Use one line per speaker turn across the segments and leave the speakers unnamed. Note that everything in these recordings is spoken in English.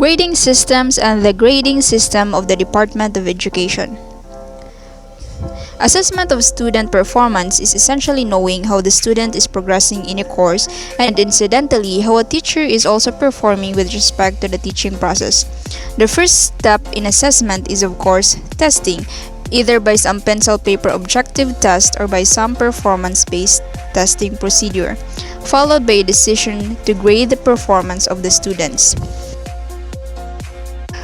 Grading systems and the grading system of the Department of Education. Assessment of student performance is essentially knowing how the student is progressing in a course and incidentally how a teacher is also performing with respect to the teaching process. The first step in assessment is of course testing, either by some pencil paper objective test or by some performance-based testing procedure, followed by a decision to grade the performance of the students.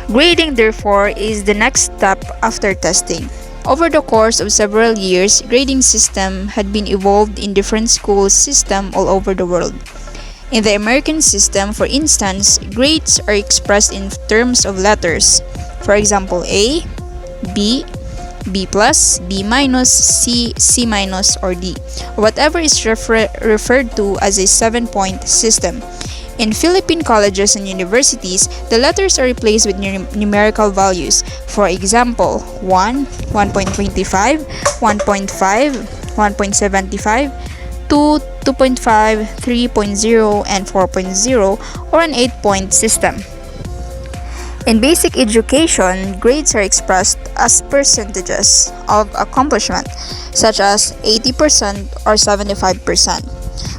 Grading, therefore, is the next step after testing. Over the course of several years, grading system had been evolved in different school systems all over the world. In the American system, for instance, grades are expressed in terms of letters. For example, A, B, B+, B-, C, C-, or D, or whatever is referred to as a 7-point system. In Philippine colleges and universities, the letters are replaced with numerical values. For example, 1, 1.25, 1.5, 1.75, 2, 2.5, 3.0, and 4.0, or an 8-point system. In basic education, grades are expressed as percentages of accomplishment, such as 80% or 75%.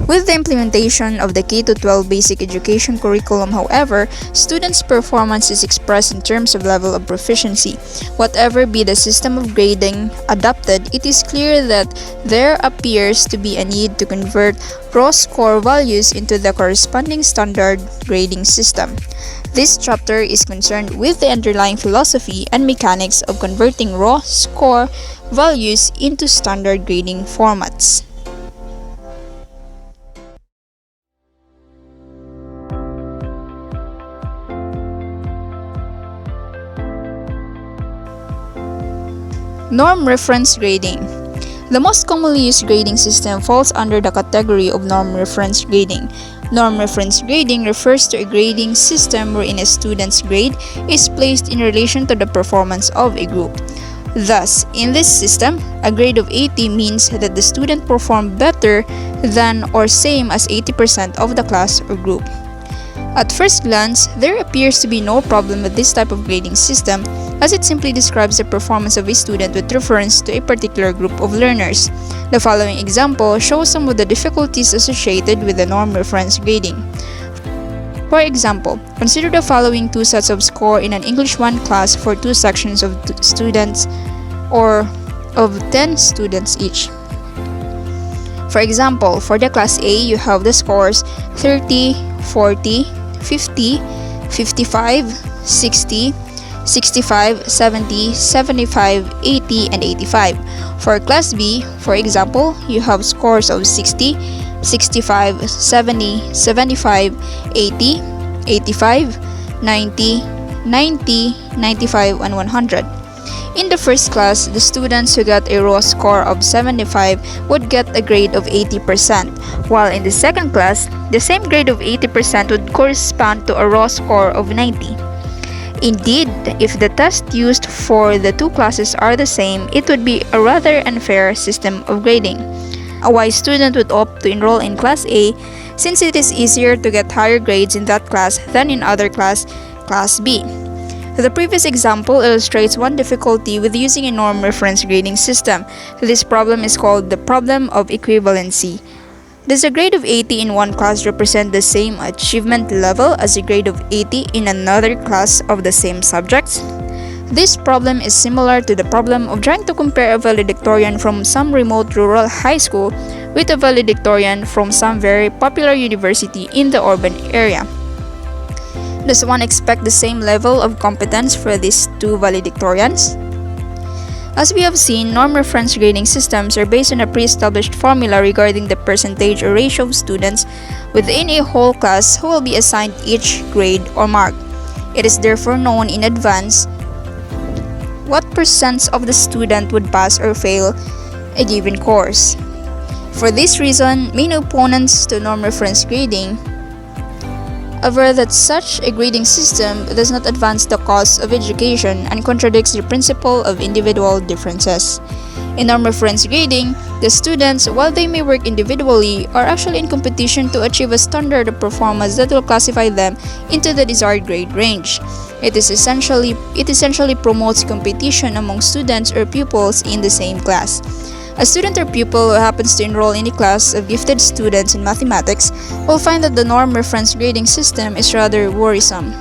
With the implementation of the K-12 basic education curriculum, however, students' performance is expressed in terms of level of proficiency. Whatever be the system of grading adopted, it is clear that there appears to be a need to convert raw score values into the corresponding standard grading system. This chapter is concerned with the underlying philosophy and mechanics of converting raw score values into standard grading formats. Norm reference grading. The most commonly used grading system falls under the category of norm reference grading. Norm reference grading refers to a grading system wherein a student's grade is placed in relation to the performance of a group. Thus, in this system, a grade of 80 means that the student performed better than or same as 80% of the class or group. At first glance, there appears to be no problem with this type of grading system, as it simply describes the performance of a student with reference to a particular group of learners. The following example shows some of the difficulties associated with the norm reference grading. For example, consider the following two sets of score in an English 1 class for two sections of students or of 10 students each. For example, for the class A, you have the scores 30, 40, 50, 55, 60, 65, 70, 75, 80, and 85. For class B, for example, you have scores of 60, 65, 70, 75, 80, 85, 90, 90, 95, and 100. In the first class, the students who got a raw score of 75 would get a grade of 80%, while in the second class, the same grade of 80% would correspond to a raw score of 90. Indeed, if the tests used for the two classes are the same, it would be a rather unfair system of grading. A wise student would opt to enroll in Class A since it is easier to get higher grades in that class than in other class B. The previous example illustrates one difficulty with using a norm reference grading system. This problem is called the problem of equivalency. Does a grade of 80 in one class represent the same achievement level as a grade of 80 in another class of the same subjects? This problem is similar to the problem of trying to compare a valedictorian from some remote rural high school with a valedictorian from some very popular university in the urban area. Does one expect the same level of competence for these two valedictorians? As we have seen, norm reference grading systems are based on a pre-established formula regarding the percentage or ratio of students within a whole class who will be assigned each grade or mark. It is therefore known in advance what percents of the student would pass or fail a given course. For this reason, many opponents to norm reference grading aver that such a grading system does not advance the cause of education and contradicts the principle of individual differences. In norm reference grading, the students, while they may work individually, are actually in competition to achieve a standard of performance that will classify them into the desired grade range. It essentially promotes competition among students or pupils in the same class. A student or pupil who happens to enroll in a class of gifted students in mathematics will find that the norm reference grading system is rather worrisome.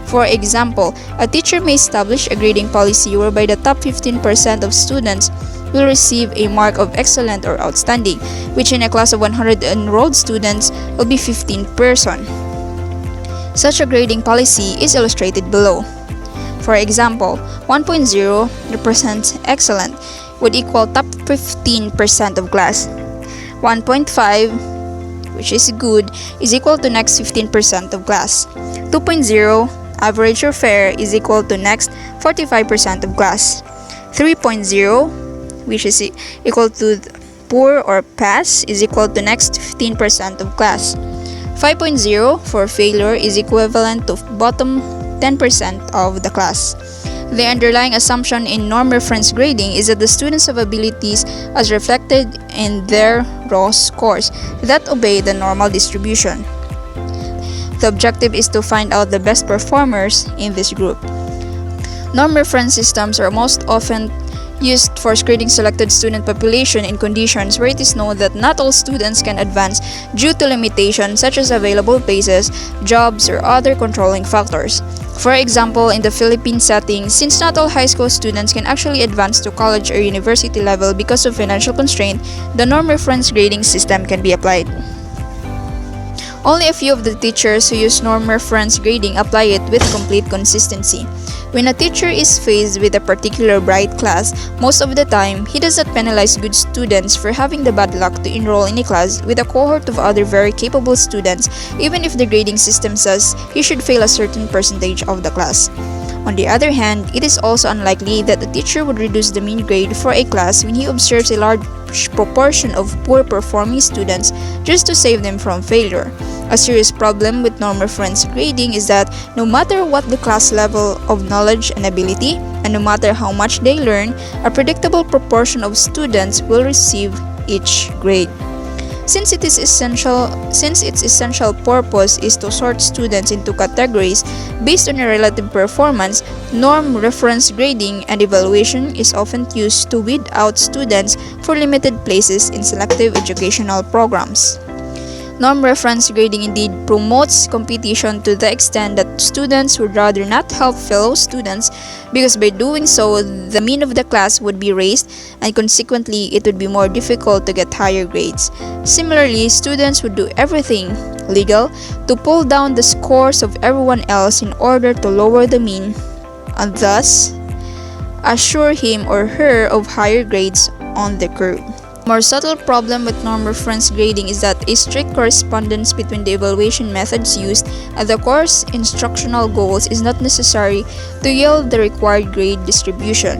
For example, a teacher may establish a grading policy whereby the top 15% of students will receive a mark of excellent or outstanding, which in a class of 100 enrolled students will be 15 person. Such a grading policy is illustrated below. For example, 1.0 represents excellent, would equal top 15% of class. 1.5, which is good, is equal to next 15% of class. 2.0, average or fair, is equal to next 45% of class. 3.0, which is equal to poor or pass, is equal to next 15% of class. 5.0 for failure is equivalent to bottom 10% of the class. The underlying assumption in norm reference grading is that the students have abilities as reflected in their raw scores that obey the normal distribution. The objective is to find out the best performers in this group. Norm reference systems are most often used for grading selected student population in conditions where it is known that not all students can advance due to limitations such as available places, jobs, or other controlling factors. For example, in the Philippine setting, since not all high school students can actually advance to college or university level because of financial constraint, the norm reference grading system can be applied. Only a few of the teachers who use norm reference grading apply it with complete consistency. When a teacher is faced with a particular bright class, most of the time, he does not penalize good students for having the bad luck to enroll in a class with a cohort of other very capable students, even if the grading system says he should fail a certain percentage of the class. On the other hand, it is also unlikely that the teacher would reduce the mean grade for a class when he observes a large proportion of poor performing students just to save them from failure. A serious problem with norm reference grading is that no matter what the class level of knowledge and ability, and no matter how much they learn, a predictable proportion of students will receive each grade. Since its essential purpose is to sort students into categories based on their relative performance, norm reference grading and evaluation is often used to weed out students for limited places in selective educational programs. Norm reference grading indeed promotes competition to the extent that students would rather not help fellow students because by doing so, the mean of the class would be raised and consequently it would be more difficult to get higher grades. Similarly, students would do everything legal to pull down the scores of everyone else in order to lower the mean and thus assure him or her of higher grades on the curve. A more subtle problem with norm reference grading is that a strict correspondence between the evaluation methods used and the course instructional goals is not necessary to yield the required grade distribution.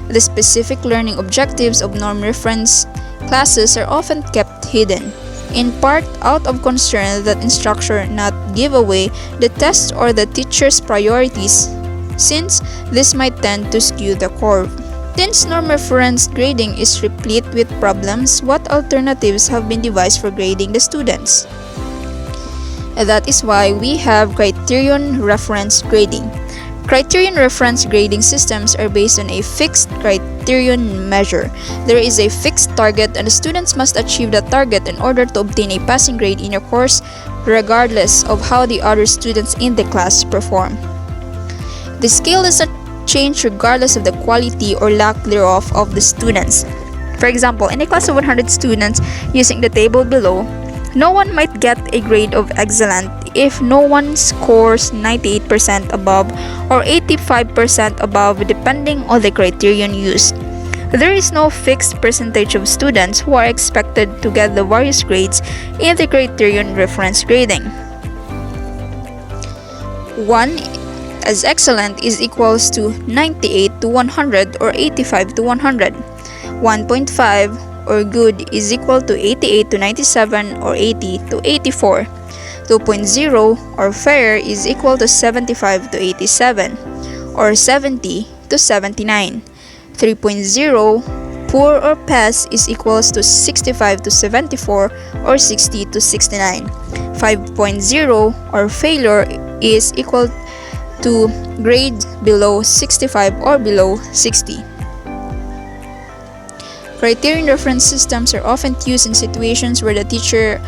The specific learning objectives of norm reference classes are often kept hidden, in part out of concern that instructor not give away the test or the teacher's priorities, since this might tend to skew the curve. Since norm reference grading is replete with problems, what alternatives have been devised for grading the students? And that is why we have criterion reference grading. Criterion reference grading systems are based on a fixed criterion measure. There is a fixed target and the students must achieve that target in order to obtain a passing grade in a course regardless of how the other students in the class perform. The scale is not change regardless of the quality or lack thereof of the students. For example, in a class of 100 students using the table below, no one might get a grade of excellent if no one scores 98% above or 85% above depending on the criterion used. There is no fixed percentage of students who are expected to get the various grades in the criterion reference grading. 1 as excellent is equals to 98 to 100 or 85 to 100. 1.5 or good is equal to 88 to 97 or 80 to 84. 2.0 or fair is equal to 75 to 87 or 70 to 79. 3.0 Poor or pass is equals to 65 to 74 or 60 to 69. 5.0 or failure is equal to grade below 65 or below 60. Criterion reference systems are often used in situations where the teacher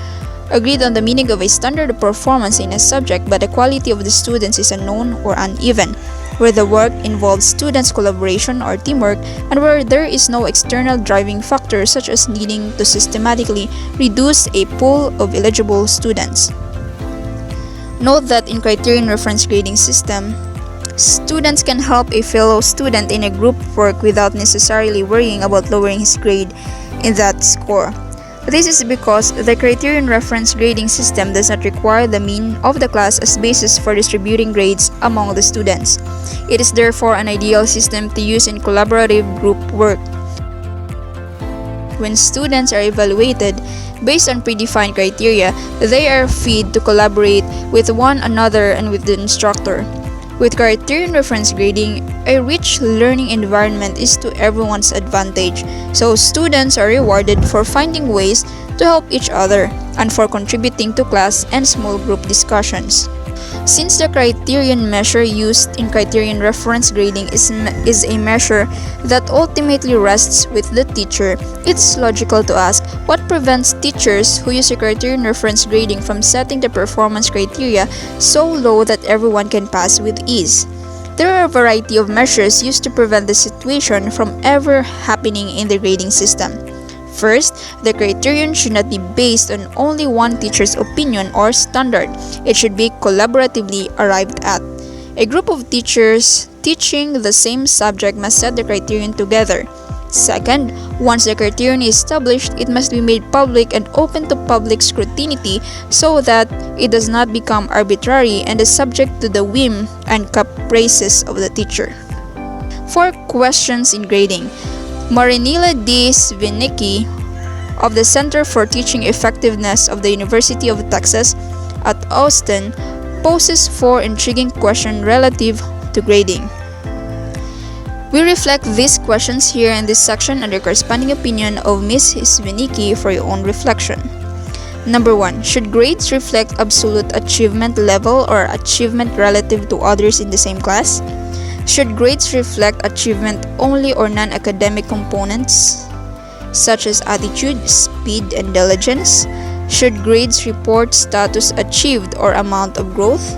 agreed on the meaning of a standard of performance in a subject but the quality of the students is unknown or uneven, where the work involves students' collaboration or teamwork, and where there is no external driving factor such as needing to systematically reduce a pool of eligible students. Note that in criterion reference grading system, students can help a fellow student in a group work without necessarily worrying about lowering his grade in that score. This is because the criterion reference grading system does not require the mean of the class as basis for distributing grades among the students. It is therefore an ideal system to use in collaborative group work. When students are evaluated based on predefined criteria, they are free to collaborate with one another and with the instructor. With criterion reference grading, a rich learning environment is to everyone's advantage, so students are rewarded for finding ways to help each other and for contributing to class and small group discussions. Since the criterion measure used in criterion reference grading is a measure that ultimately rests with the teacher, it's logical to ask what prevents teachers who use a criterion reference grading from setting the performance criteria so low that everyone can pass with ease. There are a variety of measures used to prevent the situation from ever happening in the grading system. First, the criterion should not be based on only one teacher's opinion or standard. It should be collaboratively arrived at. A group of teachers teaching the same subject must set the criterion together. Second, once the criterion is established, it must be made public and open to public scrutiny so that it does not become arbitrary and is subject to the whim and caprices of the teacher. 4 questions in grading. Marinila D. Svinicki of the Center for Teaching Effectiveness of the University of Texas at Austin poses 4 intriguing questions relative to grading. We reflect these questions here in this section under corresponding opinion of Ms. Svinicki for your own reflection. Number 1. Should grades reflect absolute achievement level or achievement relative to others in the same class? Should grades reflect achievement only or non-academic components, such as attitude, speed, and diligence? Should grades report status achieved or amount of growth?